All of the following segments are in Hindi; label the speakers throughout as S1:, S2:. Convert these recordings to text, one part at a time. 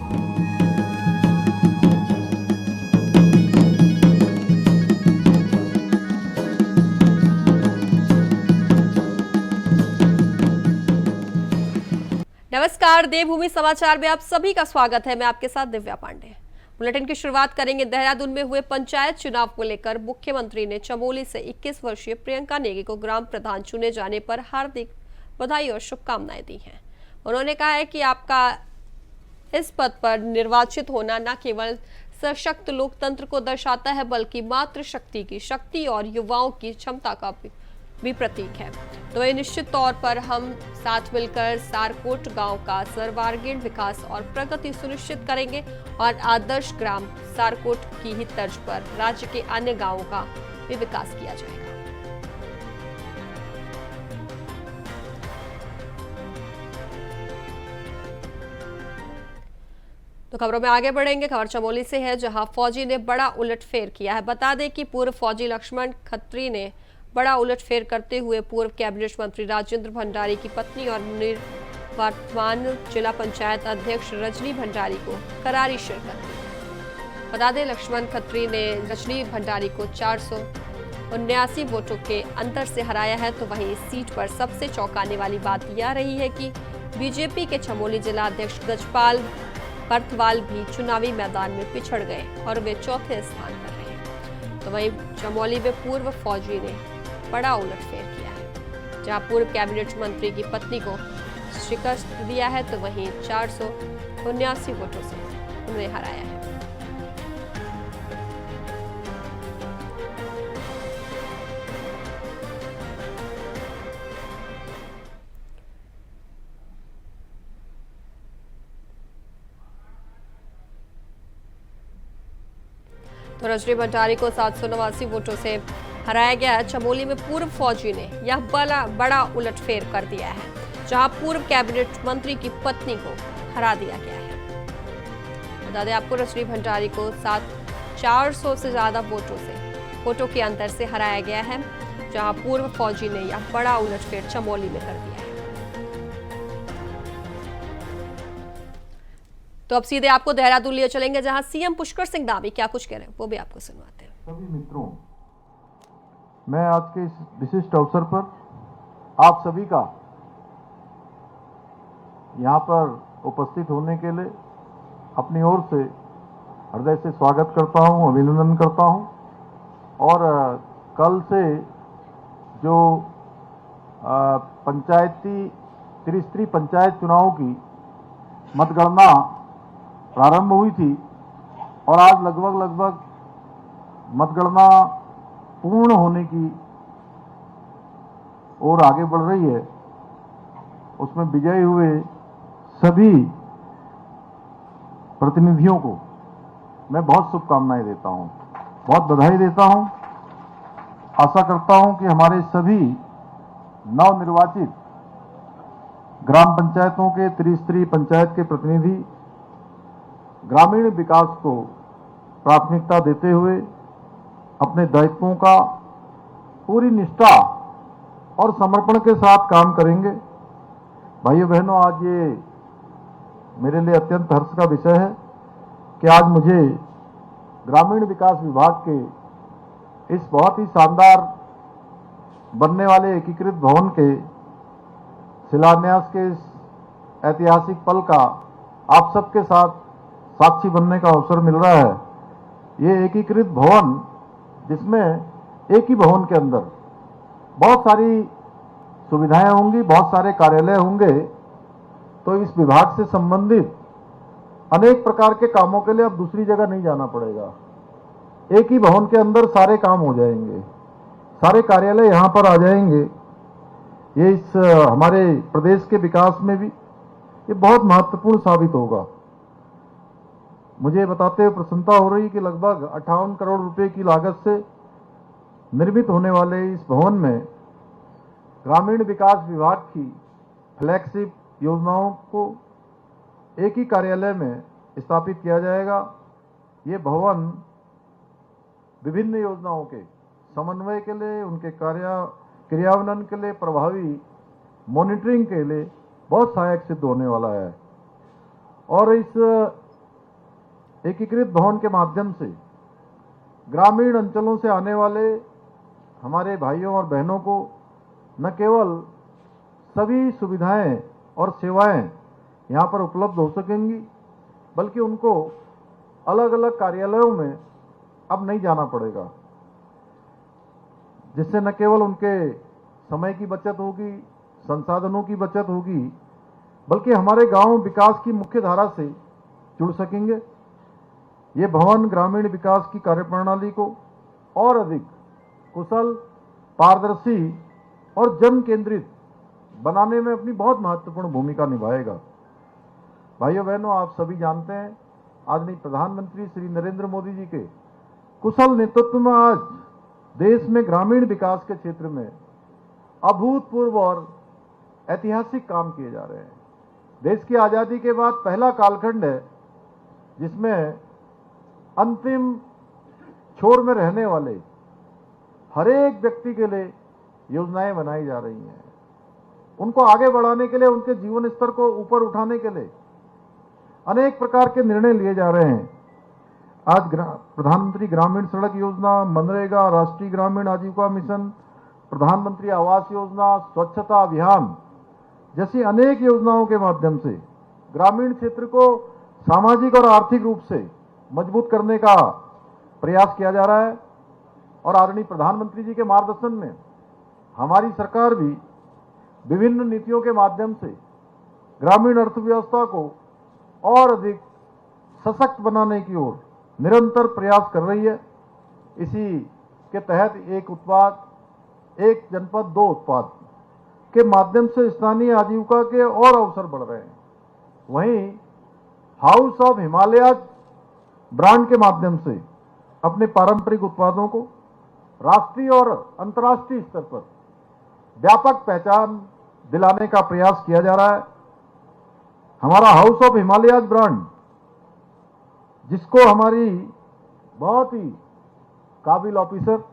S1: नमस्कार, देवभूमि समाचार में आप सभी का स्वागत है। मैं आपके साथ दिव्या पांडे। बुलेटिन की शुरुआत करेंगे देहरादून में हुए पंचायत चुनाव को लेकर मुख्यमंत्री ने चमोली से 21 वर्षीय प्रियंका नेगी को ग्राम प्रधान चुने जाने पर हार्दिक बधाई और शुभकामनाएं दी हैं। उन्होंने कहा है कि आपका इस पद पर निर्वाचित होना न केवल सशक्त लोकतंत्र को दर्शाता है, बल्कि मातृशक्ति की शक्ति और युवाओं की क्षमता का भी प्रतीक है। तो ये निश्चित तौर पर हम साथ मिलकर सारकोट गांव का सर्वांगीण विकास और प्रगति सुनिश्चित करेंगे और आदर्श ग्राम सारकोट की ही तर्ज पर राज्य के अन्य गांवों का भी विकास किया जाएगा। तो खबरों में आगे बढ़ेंगे। खबर चमोली से है, जहां फौजी ने बड़ा उलटफेर किया है। बता दें कि पूर्व फौजी लक्ष्मण खत्री ने बड़ा उलटफेर करते हुए पूर्व कैबिनेट मंत्री राजेंद्र भंडारी की पत्नी और वर्तमान जिला पंचायत अध्यक्ष रजनी भंडारी को करारी शिकस्त दी। बता दें, लक्ष्मण खत्री ने रजनी भंडारी को 479 वोटों के अंतर से हराया है। तो वहीं इस सीट पर सबसे चौंकाने वाली बात यह रही है कि बीजेपी के चमोली जिला अध्यक्ष गजपाल बर्थवाल भी चुनावी मैदान में पिछड़ गए और वे चौथे स्थान पर रहे। तो वहीं चमोली में पूर्व फौजी ने बड़ा उलटफेर किया है, जहां पूर्व कैबिनेट मंत्री की पत्नी को शिकस्त दिया है, तो वहीं 479 वोटों से उन्हें हराया है। तो रजनी भंडारी को 789 वोटों से हराया गया है। चमोली में पूर्व फौजी ने यह बड़ा उलटफेर कर दिया है, जहां पूर्व कैबिनेट मंत्री की पत्नी को हरा दिया गया है। बता दें आपको, रजनी भंडारी को 400 से ज्यादा वोटों के अंतर से हराया गया है, जहां पूर्व फौजी ने यह बड़ा उलटफेर चमोली में कर दिया है। तो अब सीधे आपको देहरादून लिए चलेंगे, जहां सीएम पुष्कर सिंह धामी क्या कुछ कह रहे हैं वो भी आपको सुनवाते हैं।
S2: सभी मित्रों, मैं आज के इस विशिष्ट अवसर पर आप सभी का यहां पर उपस्थित होने के लिए अपनी ओर से हृदय से स्वागत करता हूं, अभिनंदन करता हूं। और कल से जो त्रिस्तरीय पंचायत चुनाव की मतगणना प्रारंभ हुई थी और आज लगभग मतगणना पूर्ण होने की ओर आगे बढ़ रही है। उसमें विजयी हुए सभी प्रतिनिधियों को मैं बहुत शुभकामनाएं देता हूं, बहुत बधाई देता हूं। आशा करता हूं कि हमारे सभी नवनिर्वाचित ग्राम पंचायतों के त्रिस्तरीय पंचायत के प्रतिनिधि ग्रामीण विकास को प्राथमिकता देते हुए अपने दायित्वों का पूरी निष्ठा और समर्पण के साथ काम करेंगे। भाइयों बहनों, आज ये मेरे लिए अत्यंत हर्ष का विषय है कि आज मुझे ग्रामीण विकास विभाग के इस बहुत ही शानदार बनने वाले एकीकृत भवन के शिलान्यास के इस ऐतिहासिक पल का आप सबके साथ साक्षी बनने का अवसर मिल रहा है। ये एकीकृत भवन, जिसमें एक ही भवन के अंदर बहुत सारी सुविधाएं होंगी, बहुत सारे कार्यालय होंगे, तो इस विभाग से संबंधित अनेक प्रकार के कामों के लिए अब दूसरी जगह नहीं जाना पड़ेगा। एक ही भवन के अंदर सारे काम हो जाएंगे, सारे कार्यालय यहां पर आ जाएंगे। ये इस हमारे प्रदेश के विकास में भी ये बहुत महत्वपूर्ण साबित होगा। मुझे बताते हुए प्रसन्नता हो रही कि लगभग 58 करोड़ रुपए की लागत से निर्मित होने वाले इस भवन में ग्रामीण विकास विभाग की फ्लैगशिप योजनाओं को एक ही कार्यालय में स्थापित किया जाएगा। ये भवन विभिन्न योजनाओं के समन्वय के लिए, उनके क्रियान्वयन के लिए, प्रभावी मॉनिटरिंग के लिए बहुत सहायक सिद्ध होने वाला है। और इस एकीकृत भवन के माध्यम से ग्रामीण अंचलों से आने वाले हमारे भाइयों और बहनों को न केवल सभी सुविधाएं और सेवाएं यहाँ पर उपलब्ध हो सकेंगी, बल्कि उनको अलग अलग कार्यालयों में अब नहीं जाना पड़ेगा, जिससे न केवल उनके समय की बचत होगी, संसाधनों की बचत होगी, बल्कि हमारे गांव विकास की मुख्य धारा से जुड़ सकेंगे। ये भवन ग्रामीण विकास की कार्यप्रणाली को और अधिक कुशल, पारदर्शी और जन केंद्रित बनाने में अपनी बहुत महत्वपूर्ण भूमिका निभाएगा। भाइयों बहनों, आप सभी जानते हैं, आदरणीय प्रधानमंत्री श्री नरेंद्र मोदी जी के कुशल नेतृत्व में आज देश में ग्रामीण विकास के क्षेत्र में अभूतपूर्व और ऐतिहासिक काम किए जा रहे हैं। देश की आजादी के बाद पहला कालखंड है जिसमें अंतिम छोर में रहने वाले हर एक व्यक्ति के लिए योजनाएं बनाई जा रही हैं। उनको आगे बढ़ाने के लिए, उनके जीवन स्तर को ऊपर उठाने के लिए अनेक प्रकार के निर्णय लिए जा रहे हैं। आज प्रधानमंत्री ग्रामीण सड़क योजना, मनरेगा, राष्ट्रीय ग्रामीण आजीविका मिशन, प्रधानमंत्री आवास योजना, स्वच्छता अभियान जैसी अनेक योजनाओं के माध्यम से ग्रामीण क्षेत्र को सामाजिक और आर्थिक रूप से मजबूत करने का प्रयास किया जा रहा है। और आदरणीय प्रधानमंत्री जी के मार्गदर्शन में हमारी सरकार भी विभिन्न नीतियों के माध्यम से ग्रामीण अर्थव्यवस्था को और अधिक सशक्त बनाने की ओर निरंतर प्रयास कर रही है। इसी के तहत एक उत्पाद, एक जनपद, दो उत्पाद के माध्यम से स्थानीय आजीविका के और अवसर बढ़ रहे हैं। वहीं हाउस ऑफ हिमालयाज ब्रांड के माध्यम से अपने पारंपरिक उत्पादों को राष्ट्रीय और अंतर्राष्ट्रीय स्तर पर व्यापक पहचान दिलाने का प्रयास किया जा रहा है। हमारा हाउस ऑफ हिमालयाज ब्रांड, जिसको हमारी बहुत ही काबिल ऑफिसर।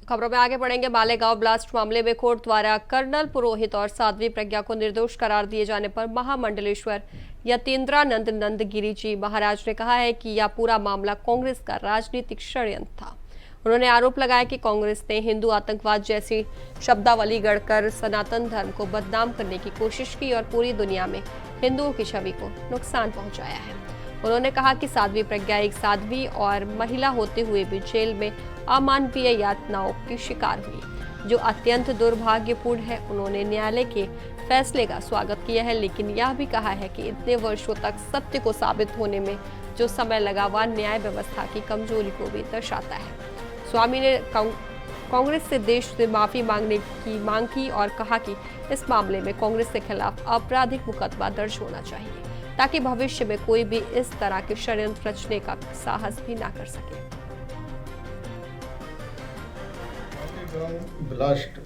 S1: खबरों में आगे बढ़ेंगे। मालेगांव ब्लास्ट मामले में कोर्ट द्वारा कर्नल पुरोहित और साध्वी प्रज्ञा को निर्दोष करार दिए जाने पर महामंडलेश्वर यतीन्द्रानंद नंदगिरी जी महाराज ने कहा है कि यह पूरा मामला कांग्रेस का राजनीतिक षड्यंत्र था। उन्होंने आरोप लगाया कि कांग्रेस ने हिंदू आतंकवाद जैसी शब्दावली गढ़कर सनातन धर्म को बदनाम करने की कोशिश की और पूरी दुनिया में हिंदुओं की छवि को नुकसान पहुंचाया है। उन्होंने कहा कि साध्वी प्रज्ञा एक साध्वी और महिला होते हुए भी जेल में अमानवीय यातनाओं की शिकार हुई, जो अत्यंत दुर्भाग्यपूर्ण है। उन्होंने न्यायालय के फैसले का स्वागत किया है, लेकिन यह भी कहा है कि इतने वर्षों तक सत्य को साबित होने में जो समय लगा वह न्याय व्यवस्था की कमजोरी को भी दर्शाता है। स्वामी ने कांग्रेस से देश से माफी मांगने की मांग की और कहा कि इस मामले में कांग्रेस के खिलाफ आपराधिक मुकदमा दर्ज होना चाहिए, ताकि भविष्य में कोई भी इस तरह के षड्यंत्र रचने का साहस भी ना कर सके।
S3: ब्लास्ट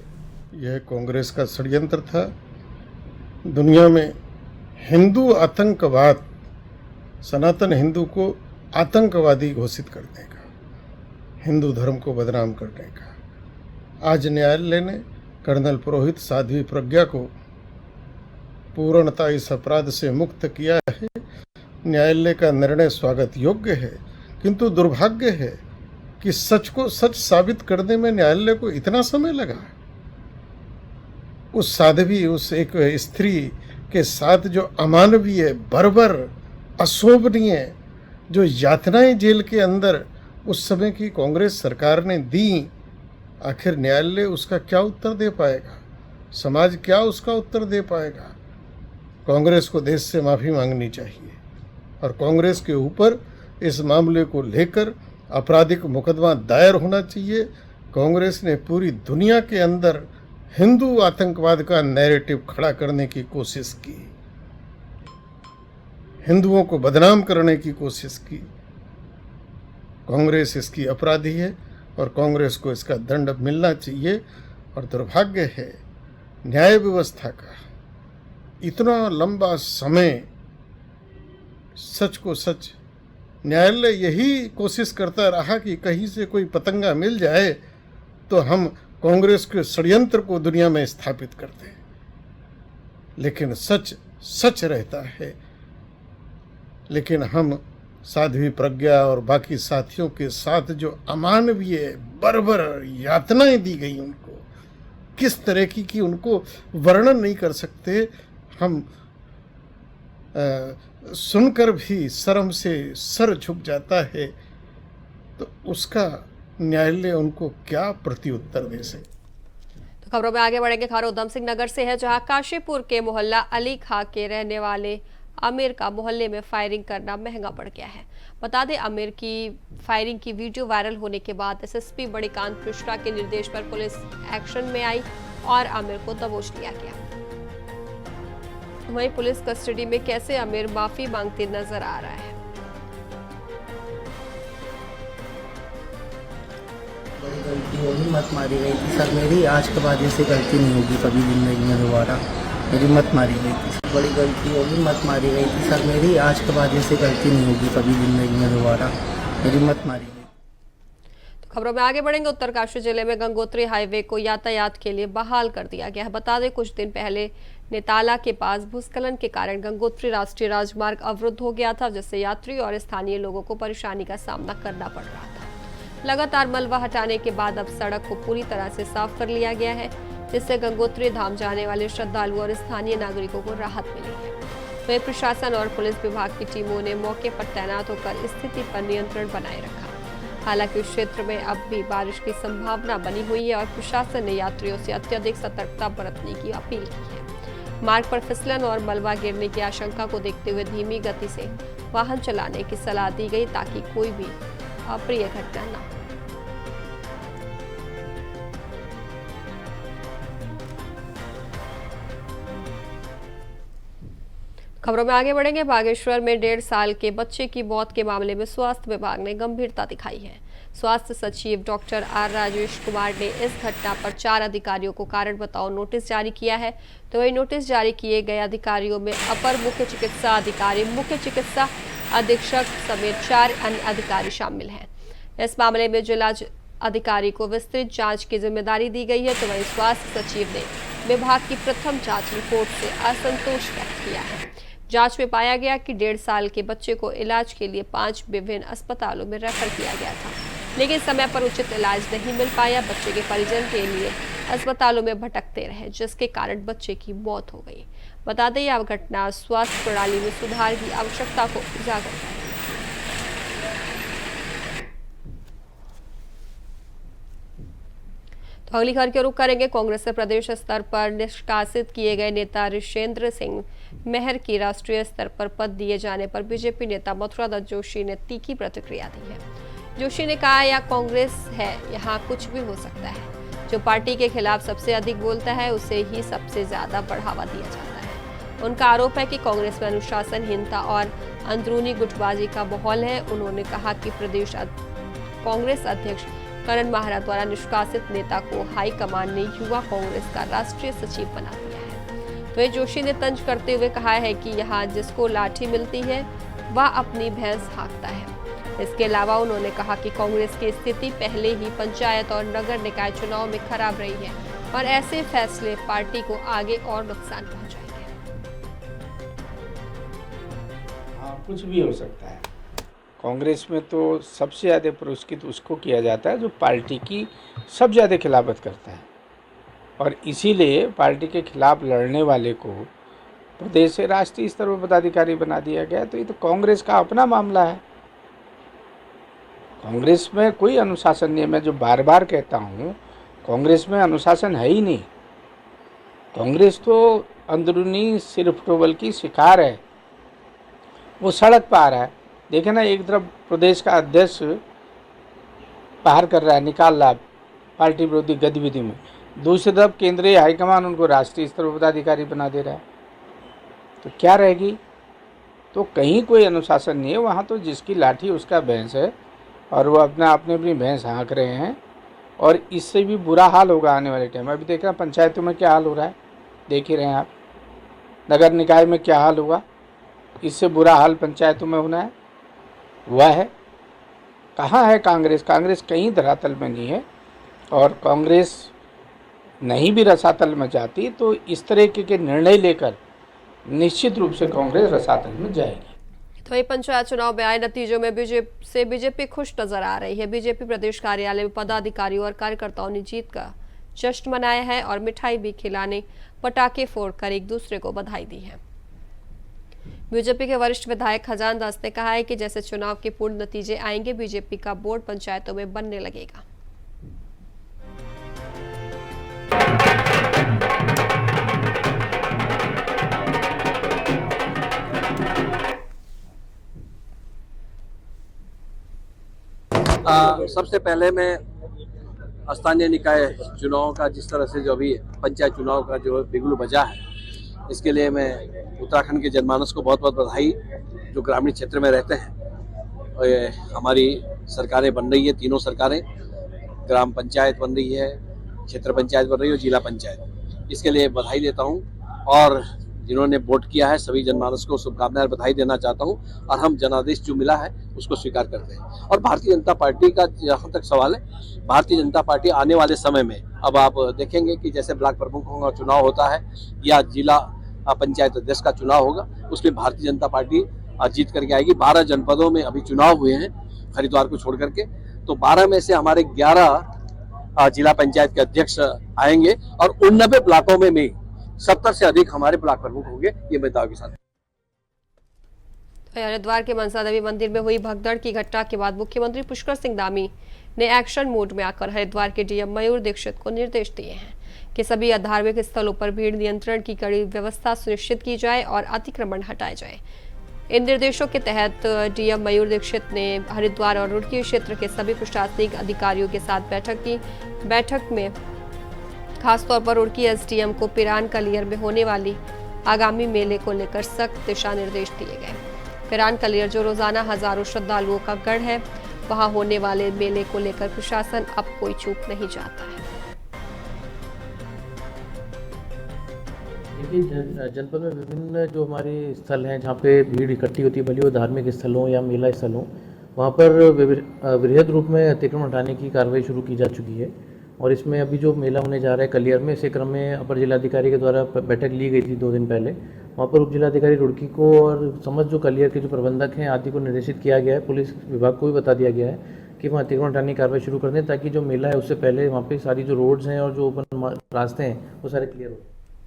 S3: यह कांग्रेस का षड्यंत्र था। दुनिया में हिंदू आतंकवाद, सनातन हिंदू को आतंकवादी घोषित करने का, हिंदू धर्म को बदनाम करने का। आज न्यायालय ने कर्नल पुरोहित, साध्वी प्रज्ञा को पूर्णतः इस अपराध से मुक्त किया है। न्यायालय का निर्णय स्वागत योग्य है, किंतु दुर्भाग्य है कि सच को सच साबित करने में न्यायालय को इतना समय लगा। उस साध्वी, उस एक स्त्री के साथ जो अमानवीय, बर्बर, अशोभनीय जो यातनाएं जेल के अंदर उस समय की कांग्रेस सरकार ने दी, आखिर न्यायालय उसका क्या उत्तर दे पाएगा? समाज क्या उसका उत्तर दे पाएगा? कांग्रेस को देश से माफ़ी मांगनी चाहिए और कांग्रेस के ऊपर इस मामले को लेकर आपराधिक मुकदमा दायर होना चाहिए। कांग्रेस ने पूरी दुनिया के अंदर हिंदू आतंकवाद का नैरेटिव खड़ा करने की कोशिश की, हिंदुओं को बदनाम करने की कोशिश की। कांग्रेस इसकी अपराधी है और कांग्रेस को इसका दंड मिलना चाहिए। और दुर्भाग्य है न्याय व्यवस्था का इतना लंबा समय, सच को सच न्यायालय यही कोशिश करता रहा कि कहीं से कोई पतंगा मिल जाए तो हम कांग्रेस के षड्यंत्र को दुनिया में स्थापित कर दें। लेकिन सच सच रहता है। लेकिन हम साध्वी प्रज्ञा और बाकी साथियों के साथ जो अमानवीय बर्बर यातनाएं दी गई उनको, किस तरह की उनको वर्णन नहीं कर सकते हम। सुनकर भी शर्म से सर झुक जाता है। तो उसका न्यायालय उनको क्या प्रत्युत्तर दे सकते।
S1: तो खबरों में आगे बढ़ेंगे। खबर उधम सिंह नगर से है, जहां काशीपुर के मोहल्ला अली खां के रहने वाले आमिर का मोहल्ले में फायरिंग करना महंगा पड़ गया है। बता दें, आमिर की फायरिंग की वीडियो वायरल होने के बाद एसएसपी बड़ीकांत मिश्रा के निर्देश पर पुलिस एक्शन में आई और आमिर को दबोच लिया गया। वहीं पुलिस कस्टडी में कैसे आमिर माफी मांगते नजर आ रहा है।
S4: बड़ी गलती होगी, मत मारी गई थी सर मेरी, आज के बाद ऐसी गलती नहीं होगी कभी जिंदगी में दोबारा। मेरी मत मारी गई थी, बड़ी गलती होगी, मत मारी गई थी सर मेरी, आज के बाद ऐसी गलती नहीं होगी कभी जिंदगी में दोबारा। मेरी मत मारी गई।
S1: तो खबरों में आगे बढ़ेंगे। उत्तरकाशी जिले में गंगोत्री हाईवे को यातायात के लिए बहाल कर दिया गया है। बता दें, कुछ दिन पहले नेताला के पास भूस्खलन के कारण गंगोत्री राष्ट्रीय राजमार्ग अवरुद्ध हो गया था, जिससे यात्री और स्थानीय लोगों को परेशानी का सामना करना पड़ रहा था। लगातार मलबा हटाने के बाद अब सड़क को पूरी तरह से साफ कर लिया गया है, जिससे गंगोत्री धाम जाने वाले श्रद्धालुओं और स्थानीय नागरिकों को राहत मिली है। वहीं प्रशासन और पुलिस विभाग की टीमों ने मौके पर तैनात होकर स्थिति पर नियंत्रण बनाए रखा। हालांकि उस क्षेत्र में अब भी बारिश की संभावना बनी हुई है और प्रशासन ने यात्रियों से अत्यधिक सतर्कता बरतने की अपील की है। मार्ग पर फिसलन और मलबा गिरने की आशंका को देखते हुए धीमी गति से वाहन चलाने की सलाह दी गई, ताकि कोई भी अप्रिय घटना न हो। खबरों में आगे बढ़ेंगे। बागेश्वर में 1.5 साल के बच्चे की मौत के मामले में स्वास्थ्य विभाग ने गंभीरता दिखाई है। स्वास्थ्य सचिव डॉक्टर आर राजेश कुमार ने इस घटना पर 4 अधिकारियों को कारण बताओ नोटिस जारी किया है। तो वही नोटिस जारी किए गए अधिकारियों में अपर मुख्य चिकित्सा अधिकारी, मुख्य चिकित्सा अधीक्षक समेत 4 अन्य अधिकारी शामिल हैं। इस मामले में जिला अधिकारी को विस्तृत जांच की जिम्मेदारी दी गई है। तो वही स्वास्थ्य सचिव ने विभाग की प्रथम जांच रिपोर्ट से असंतोष व्यक्त किया है। जांच में पाया गया कि 1.5 साल के बच्चे को इलाज के लिए 5 विभिन्न अस्पतालों में रेफर किया गया था, लेकिन समय पर उचित इलाज नहीं मिल पाया। बच्चे के परिजन के लिए अस्पतालों में भटकते रहे, जिसके कारण बच्चे की मौत हो गई। बता दें, यह घटना स्वास्थ्य प्रणाली में सुधार की आवश्यकता को उजागर करती है। तो अगली खबर के रुख करेंगे। कांग्रेस से प्रदेश स्तर पर निष्कासित किए गए नेता ऋषेंद्र सिंह मेहर की राष्ट्रीय स्तर पर पद दिए जाने पर बीजेपी नेता मथुरा दत्त जोशी ने तीखी प्रतिक्रिया दी है। जोशी ने कहा, यह कांग्रेस है, यहाँ कुछ भी हो सकता है। जो पार्टी के खिलाफ सबसे अधिक बोलता है, उसे ही सबसे ज्यादा बढ़ावा दिया जाता है। उनका आरोप है कि कांग्रेस में अनुशासनहीनता और अंदरूनी गुटबाजी का माहौल है। उन्होंने कहा कि प्रदेश कांग्रेस अध्यक्ष करण माहरा द्वारा निष्कासित नेता को हाईकमान ने युवा कांग्रेस का राष्ट्रीय सचिव बना दिया है। तो जोशी ने तंज करते हुए कहा है कि यहाँ जिसको लाठी मिलती है वह अपनी भैंस हाँकता है। इसके अलावा उन्होंने कहा कि कांग्रेस की स्थिति पहले ही पंचायत और नगर निकाय चुनाव में खराब रही है और ऐसे फैसले पार्टी को आगे और नुकसान पहुंचाएंगे।
S5: हाँ, कुछ भी हो सकता है। कांग्रेस में तो सबसे ज़्यादा पुरस्कृत उसको किया जाता है जो पार्टी की सबसे ज़्यादा खिलाफत करता है, और इसीलिए पार्टी के खिलाफ लड़ने वाले को प्रदेश से राष्ट्रीय स्तर पर पदाधिकारी बना दिया गया। तो ये तो कांग्रेस का अपना मामला है। कांग्रेस में कोई अनुशासन नहीं है। मैं जो बार बार कहता हूँ, कांग्रेस में अनुशासन है ही नहीं। कांग्रेस तो अंदरूनी सिरफटोबल की शिकार है। वो सड़क पर आ रहा है, देखे ना, एक तरफ प्रदेश का अध्यक्ष बाहर कर रहा है, निकाल रहा है पार्टी विरोधी गतिविधि में, दूसरी तरफ केंद्रीय हाईकमान उनको राष्ट्रीय स्तर पर पदाधिकारी बना दे रहा है। तो क्या रहेगी? तो कहीं कोई अनुशासन नहीं है। वहाँ तो जिसकी लाठी उसका भैंस है और वो अपनी भैंस हाँक रहे हैं, और इससे भी बुरा हाल होगा आने वाले टाइम में। अभी देख रहे हैं पंचायतों में क्या हाल हो रहा है, देख ही रहे हैं आप। नगर निकाय में क्या हाल होगा, इससे बुरा हाल पंचायतों में होना है। वह है, कहाँ है कांग्रेस? कांग्रेस कहीं धरातल में नहीं है, और कांग्रेस नहीं भी रसातल में जाती तो इस तरह के निर्णय लेकर निश्चित रूप से कांग्रेस रसातल में जाएगी।
S1: तो ये पंचायत चुनाव में आए नतीजों में बीजेपी खुश नजर आ रही है। बीजेपी प्रदेश कार्यालय में पदाधिकारियों और कार्यकर्ताओं ने जीत का जश्न मनाया है और मिठाई भी खिलाने, पटाखे फोड़कर एक दूसरे को बधाई दी है। बीजेपी के वरिष्ठ विधायक खजान दास ने कहा है कि जैसे चुनाव के पूर्ण नतीजे आएंगे, बीजेपी का बोर्ड पंचायतों में बनने लगेगा।
S6: सबसे पहले मैं स्थानीय निकाय चुनाव का जिस तरह से जो अभी पंचायत चुनाव का जो बिगुल बजा है, इसके लिए मैं उत्तराखंड के जनमानस को बहुत बहुत बधाई, जो ग्रामीण क्षेत्र में रहते हैं। और हमारी सरकारें बन रही है, तीनों सरकारें, ग्राम पंचायत बन रही है, क्षेत्र पंचायत बन रही है और जिला पंचायत, इसके लिए बधाई देता हूँ। और जिन्होंने वोट किया है सभी जनमानस को शुभकामनाएं, बधाई देना चाहता हूं। और हम जनादेश जो मिला है उसको स्वीकार करते हैं। और भारतीय जनता पार्टी का जहां तक सवाल है, भारतीय जनता पार्टी आने वाले समय में, अब आप देखेंगे कि जैसे ब्लॉक प्रमुखों का चुनाव होता है या जिला पंचायत अध्यक्ष का चुनाव होगा, उसमें भारतीय जनता पार्टी जीत करके आएगी। 12 जनपदों में अभी चुनाव हुए हैं हरिद्वार को छोड़ करके, तो 12 में से हमारे 11 जिला पंचायत के अध्यक्ष आएंगे और 89 ब्लॉकों में 70 से अधिक हमारे ब्लॉक प्रमुख होंगे, ये मैं दावे के साथ।
S1: हरिद्वार के मनसा देवी मंदिर में हुई भगदड़ की घटना के बाद मुख्यमंत्री पुष्कर सिंह धामी ने एक्शन मोड में आकर हरिद्वार के डीएम मयूर दीक्षित को निर्देश दिए हैं कि सभी धार्मिक स्थलों पर भीड़ नियंत्रण की कड़ी व्यवस्था सुनिश्चित की जाए और अतिक्रमण हटाए जाए। इन निर्देशों के तहत डीएम मयूर दीक्षित ने हरिद्वार और रुड़की क्षेत्र के सभी प्रशासनिक अधिकारियों के साथ बैठक की। बैठक में खासतौर पर रुड़की एसडीएम को पिरान कलियर में होने वाली आगामी मेले को लेकर सख्त दिशा निर्देश दिए गए। पिरान कलियर जो रोजाना हजारों श्रद्धालुओं का गढ़ है, वहां होने वाले मेले को लेकर प्रशासन अब कोई चूक नहीं चाहता है।
S7: लेकिन जनपद में विभिन्न जो हमारे स्थल हैं जहाँ पे भीड़ इकट्ठी होती है, भले वो धार्मिक स्थलों या मेला स्थलों, वहाँ पर वृहद रूप में अतिक्रमण हटाने की कार्रवाई शुरू की जा चुकी है। और इसमें अभी जो मेला होने जा रहा है कलियर में, इसी क्रम में अपर जिलाधिकारी के द्वारा बैठक ली गई थी 2 दिन पहले। वहाँ पर उप जिलाधिकारी रुड़की को और समस्त जो कलियर के जो प्रबंधक हैं आदि को निर्देशित किया गया है। पुलिस विभाग को भी बता दिया गया है कि वहाँ अतिक्रमण हटाने की कार्रवाई शुरू कर दें, ताकि जो मेला है उससे पहले वहाँ पे सारी जो रोड्स हैं और जो ओपन रास्ते हैं वो सारे क्लियर हो।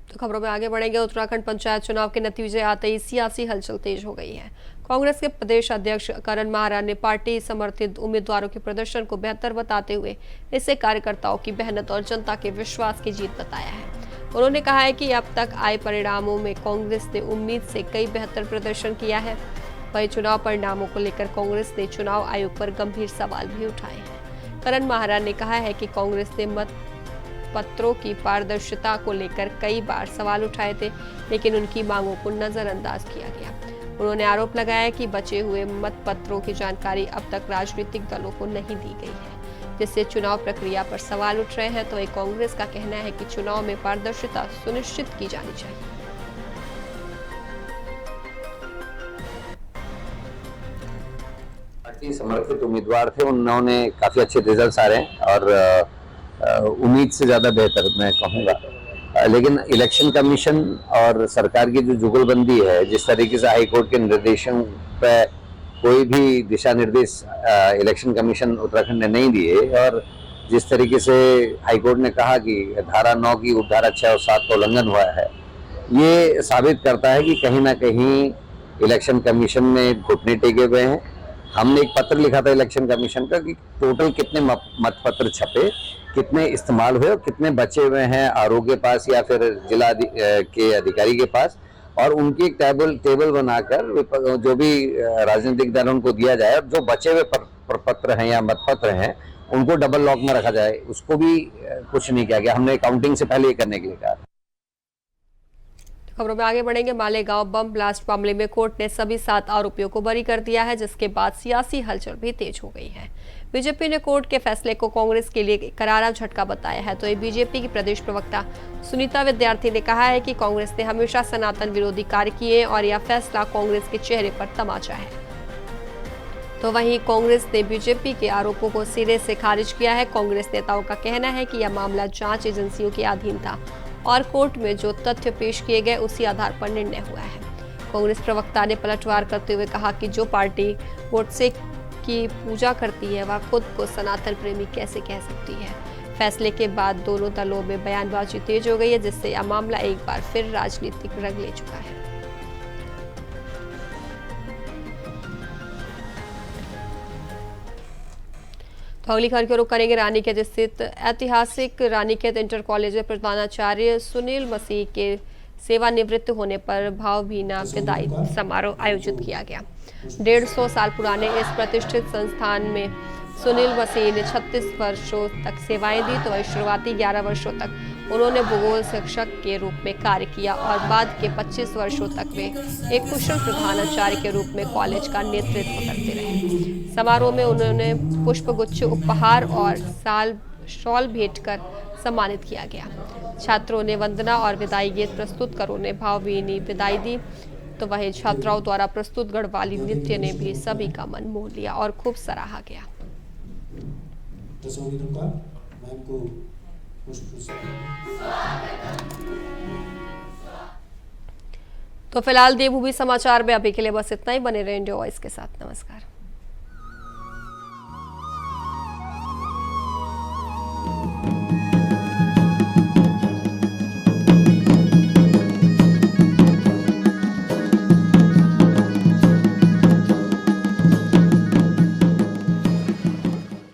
S1: तो खबरों में आगे बढ़ेंगे। उत्तराखंड पंचायत चुनाव के नतीजे आते ही सियासी हलचल तेज हो गई है। कांग्रेस के प्रदेश अध्यक्ष करण माहरा ने पार्टी समर्थित उम्मीदवारों के प्रदर्शन को बेहतर बताते हुए इसे कार्यकर्ताओं की मेहनत और जनता के विश्वास की जीत बताया है। उन्होंने कहा है कि अब तक आए परिणामों में कांग्रेस ने उम्मीद से कई बेहतर प्रदर्शन किया है। वहीं चुनाव परिणामों को लेकर कांग्रेस ने चुनाव आयोग पर गंभीर सवाल भी उठाए हैं। करण माहरा ने कहा है कि कांग्रेस ने मत पत्रों की पारदर्शिता को लेकर कई बार सवाल उठाए थे, लेकिन उनकी मांगों को नजरअंदाज किया गया। उन्होंने आरोप लगाया कि बचे हुए मतपत्रों की जानकारी अब तक राजनीतिक दलों को नहीं दी गई है, जिससे चुनाव प्रक्रिया पर सवाल उठ रहे हैं। तो एक कांग्रेस का कहना है कि चुनाव में पारदर्शिता सुनिश्चित की जानी चाहिए।
S8: पार्टी समर्थित उम्मीदवार थे, उन्होंने काफी अच्छे रिजल्ट्स आ रहे हैं और उम्मीद से ज़्यादा बेहतर मैं कहूँगा। लेकिन इलेक्शन कमीशन और सरकार की जो जुगलबंदी है, जिस तरीके से हाईकोर्ट के निर्देशन पर कोई भी दिशा निर्देश इलेक्शन कमीशन उत्तराखंड ने नहीं दिए, और जिस तरीके से हाईकोर्ट ने कहा कि धारा 9 की उपधारा 6 और 7 का उल्लंघन हुआ है, ये साबित करता है कि कहीं ना कहीं इलेक्शन कमीशन में घुटने टेके हुए हैं। हमने एक पत्र लिखा था इलेक्शन कमीशन का कि टोटल कितने मतपत्र छपे, कितने इस्तेमाल हुए और कितने बचे हुए हैं आरओ के पास या फिर जिला के अधिकारी के पास, और उनकी एक टेबल बनाकर जो भी राजनीतिक दल उनको दिया जाए, और जो बचे हुए प्रपत्र हैं या मतपत्र हैं उनको डबल लॉक में रखा जाए। उसको भी कुछ नहीं किया गया। हमने काउंटिंग से पहले ये करने के लिए कहा।
S1: खबरों में आगे बढ़ेंगे। मालेगांव बम ब्लास्ट मामले में कोर्ट ने सभी 7 आरोपियों को बरी कर दिया है, जिसके बाद सियासी हलचल भी तेज हो गई है। बीजेपी ने कोर्ट के फैसले को कांग्रेस के लिए करारा झटका बताया है। तो ये बीजेपी की प्रदेश प्रवक्ता सुनीता विद्यार्थी ने कहा है कि कांग्रेस ने हमेशा सनातन विरोधी कार्य किए और यह फैसला कांग्रेस के चेहरे पर तमाचा है। तो वहीं कांग्रेस ने बीजेपी के आरोपों को सिरे से खारिज किया है। कांग्रेस नेताओं का कहना है कि यह मामला जांच एजेंसियों के अधीन था और कोर्ट में जो तथ्य पेश किए गए उसी आधार पर निर्णय हुआ है। कांग्रेस प्रवक्ता ने पलटवार करते हुए कहा कि जो पार्टी गोडसे की पूजा करती है वह खुद को सनातन प्रेमी कैसे कह सकती है। फैसले के बाद दोनों दलों में बयानबाजी तेज हो गई है, जिससे यह मामला एक बार फिर राजनीतिक रंग ले चुका है। तो अगली खबर की रुख करेंगे रानीखेत स्थित ऐतिहासिक रानीखेत इंटर कॉलेज में प्रधानाचार्य सुनील मसीह के सेवानिवृत्त होने पर भावभीना विदाई समारोह आयोजित किया गया। 150 साल पुराने इस प्रतिष्ठित संस्थान में सुनील मसीह ने 36 वर्षों तक सेवाएं दी, तो वही शुरुआती 11 वर्षों तक उन्होंने भूगोल शिक्षक के रूप में कार्य किया और बाद के 25 वर्षों तक वे एक कुशल प्रधानाचार्य के रूप में कॉलेज का नेतृत्व करते रहे। समारोह में उन्होंने पुष्पगुच्छ, उपहार और शॉल भेंट कर सम्मानित किया गया। छात्रों ने वंदना और विदाई गीत प्रस्तुत कर उन्हें भावभीनी विदाई दी, तो वहीं छात्राओं द्वारा प्रस्तुत गढ़वाली नृत्य ने भी सभी का मन मोह लिया और खूब सराहा गया। तो फिलहाल देवभूमि समाचार में अभी के लिए बस इतना ही। बने रहें इंडिया वॉइस के साथ। नमस्कार।